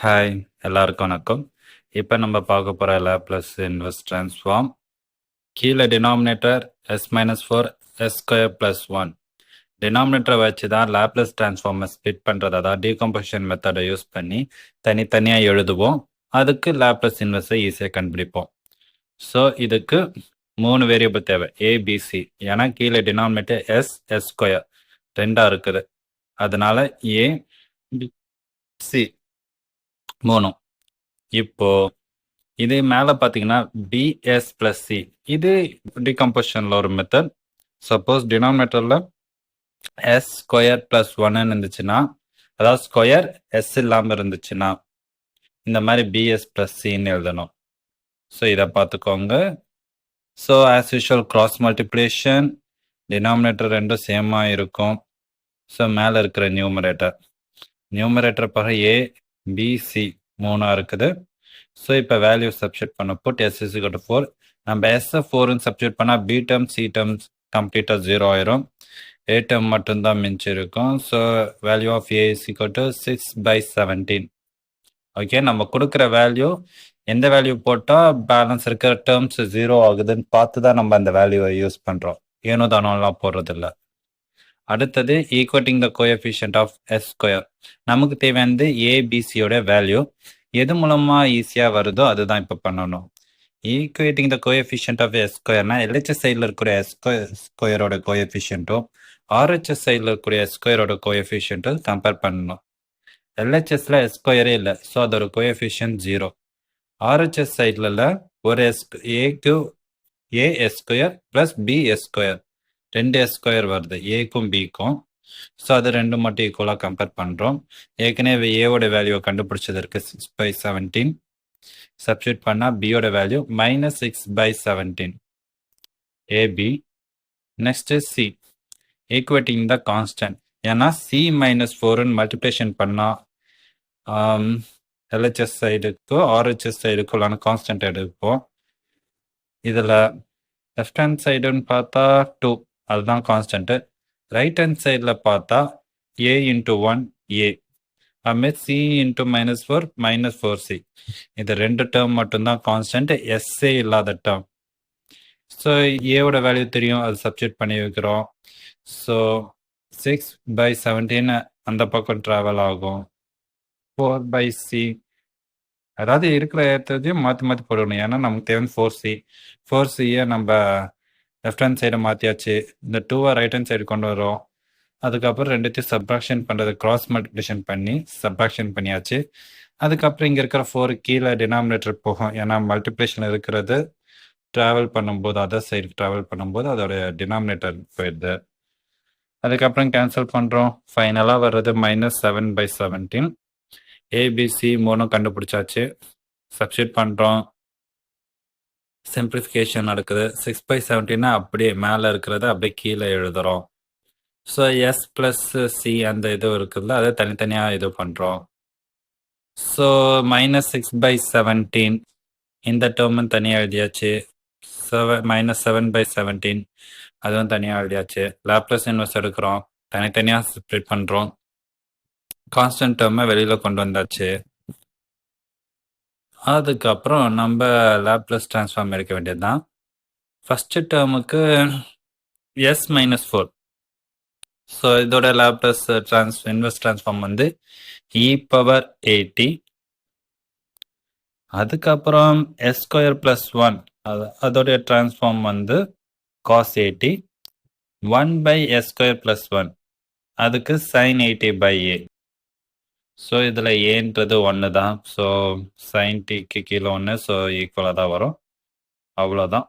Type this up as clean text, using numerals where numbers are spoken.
Hi, எல்லாருக்கும் வணக்கம். இப்போ நம்ம பார்க்க போகிற லேப்லஸ் இன்வெர்ஸ் ட்ரான்ஸ்ஃபார்ம் கீழே டினாமினேட்டர் s-4 s² + 1 டினாமினேட்டரை வச்சு தான் லேப்லஸ் ட்ரான்ஸ்ஃபார்மை ஸ்பிட் பண்ணுறது, அதாவது டீகம்போசிஷன் மெத்தடை யூஸ் பண்ணி தனித்தனியாக எழுதுவோம். அதுக்கு லேப்லஸ் இன்வெர்ஸை ஈஸியாக கண்டுபிடிப்போம். ஸோ இதுக்கு 3 வேரியபிள் தேவை, ஏபிசி. ஏன்னா கீழே டினாமினேட்டர் s² ரெண்டாக இருக்குது, அதனால ஏ சி 3. இப்போ இது மேலே பார்த்தீங்கன்னா பிஎஸ் + சி, இது டிகம்போசிஷனில் ஒரு மெத்தட். சப்போஸ் டினாமினேட்டரில் s² + 1 இருந்துச்சுன்னா, அதாவது ஸ்கொயர் எஸ் இல்லாமல் இருந்துச்சுன்னா இந்த மாதிரி பிஎஸ் + சின்னு எழுதணும். ஸோ இதை பார்த்துக்கோங்க. So as usual cross multiplication, denominator ரெண்டும் சேமாக இருக்கும். ஸோ மேலே இருக்கிற நியூமரேட்டர் பிறகு ஏ பிசி 3 இருக்குது. ஸோ இப்போ வேல்யூ சப்ஸ்டியூட் பண்ண புட் s = 4. நம்ம எஸ்ஸை 4ன்னு சப்ஸ்டியூட் பண்ணால் பி டேர்ம் சி டேர்ம்ஸ் கம்ப்ளீட்டாக 0 ஆயிரும். ஏ டேர்ம் மட்டும்தான் மிஞ்சி இருக்கும். So value of A = 6/17. Okay, நம்ம கொடுக்குற வேல்யூ எந்த வேல்யூ போட்டால் பேலன்ஸ் இருக்கிற டேர்ம்ஸ் 0 ஆகுதுன்னு பார்த்து தான் நம்ம அந்த வேல்யூவை யூஸ் பண்ணுறோம். ஏனோ தானோலாம் போடுறதில்ல. அடுத்தது equating the coefficient of s². நமக்கு தேவையானது ஏபிசியோட வேல்யூ எது மூலமாக ஈஸியாக வருதோ அதுதான் இப்போ பண்ணணும். ஈக்குவேட்டிங் த கோஎஃபிஷியன்ட் ஆஃப் s²னா எல்ஹெச்எஸ் சைடில் இருக்கிற s² கோஎஃபிஷியன்ட்டும் ஆர்ஹெச்எஸ் சைடில் இருக்கிற s² கோஎஃபிஷியன்ட்டும் கம்பேர் பண்ணணும். எல்ஹெச்எஸ்ல s² இல்லை, ஸோ அதோட கோஎஃபிஷியன்ட் 0. ஆர்ஹெச்எஸ் சைடில் ஒரு ஏக்கு as² + bs², 2 s² வருது ஏக்கும் பிக்கும். ஸோ அது ரெண்டும் மட்டும் ஈக்குவலாக கம்பேர் பண்ணுறோம். ஏற்கனவே ஏவோட வேல்யூவை கண்டுபிடிச்சதற்கு 6/17 சப்ஸ்டியூட் பண்ணால் பியோட value -6/17 AB. Next C, equating the constant. ஏன்னா சி -4ன்னு மல்டிப்ளிகேஷன் பண்ணால் எல்ஹெச்எஸ் சைடுக்கும் ஆர்ஹெச்எஸ் சைடுக்குள்ளான கான்ஸ்டன்ட் எடுப்போம். இதில் லெஃப்ட் ஹேண்ட் சைடுன்னு பார்த்தா 2, அதுதான் கான்ஸ்டன்ட்டு. ரைட் ஹேண்ட் சைடில் பார்த்தா a × 1 a, அதுமாரி c × -4 -4c. இது 2 டேர்ம் மட்டும்தான் கான்ஸ்டன்ட், எஸ்ஸே இல்லாத டேர்ம். ஸோ ஏவோட வேல்யூ தெரியும், அது சப்ஸ்டியூட் பண்ணி வைக்கிறோம். ஸோ 6/17 அந்த பக்கம் ட்ராவல் ஆகும். 4/c, அதாவது இருக்கிற இடத்தையும் மாற்றி போடணும். ஏன்னா நமக்கு தேவை 4c நம்ம லெஃப்ட் ஹேண்ட் சைடை மாற்றியாச்சு. இந்த 2-ஐ ரைட் ஹேண்ட் சைடு கொண்டு வரோம். அதுக்கப்புறம் ரெண்டுத்தையும் சப்ராக்ஷன் பண்ணுறது, கிராஸ் மல்டிப்ளிகேஷன் பண்ணி சப்ராக்ஷன் பண்ணியாச்சு. அதுக்கப்புறம் இங்கே இருக்கிற 4 கீழே டினாமினேட்டர் போகும். ஏன்னா மல்டிப்ளிகேஷன் இருக்கிறது ட்ராவல் பண்ணும்போது, அதர் சைடு ட்ராவல் பண்ணும்போது அதோட டினாமினேட்டர் போயிடுது. அதுக்கப்புறம் கேன்சல் பண்ணுறோம். ஃபைனலாக வர்றது -7/17. ஏபிசி 3 கண்டுபிடிச்சாச்சு. சப்ஸ்டியூட் பண்ணுறோம், சிம்பிளிஃபிகேஷன் நடக்குது. 6/17 அப்படியே மேலே இருக்கிறத அப்படியே கீழே எழுதுகிறோம். ஸோ s + c அந்த இது இருக்குதுல்ல, அதை தனித்தனியாக இது பண்ணுறோம். ஸோ -6/17 இந்த டேர்மும் தனியாக எழுதியாச்சு. -7/17 அதுவும் தனியாக எழுதியாச்சு. லேப்லஸ் இன்வெர்ஸ் எடுக்கிறோம், தனித்தனியாக ஸ்ப்ளிட் பண்ணுறோம். கான்ஸ்டன்ட் டேர்மை வெளியில் கொண்டு வந்தாச்சு. அதுக்கப்புறம் நம்ம லேப்லஸ் ட்ரான்ஸ்ஃபார்ம் எடுக்க வேண்டியது தான். ஃபஸ்ட்டு டேர்முக்கு s-4. ஸோ இதோட லேப்லஸ் இன்வெர்ஸ் ட்ரான்ஸ்ஃபார்ம் வந்து e⁻at. அதுக்கப்புறம் s² + 1 அதோடைய ட்ரான்ஸ்ஃபார்ம் வந்து cos 80. 1/s² + 1 அதுக்கு sin 80/a. ஸோ இதில் ஏன்றது 1 தான். ஸோ sin tக்கு கீழே 1, ஸோ ஈக்குவலாக தான் வரும். அவ்வளோதான்.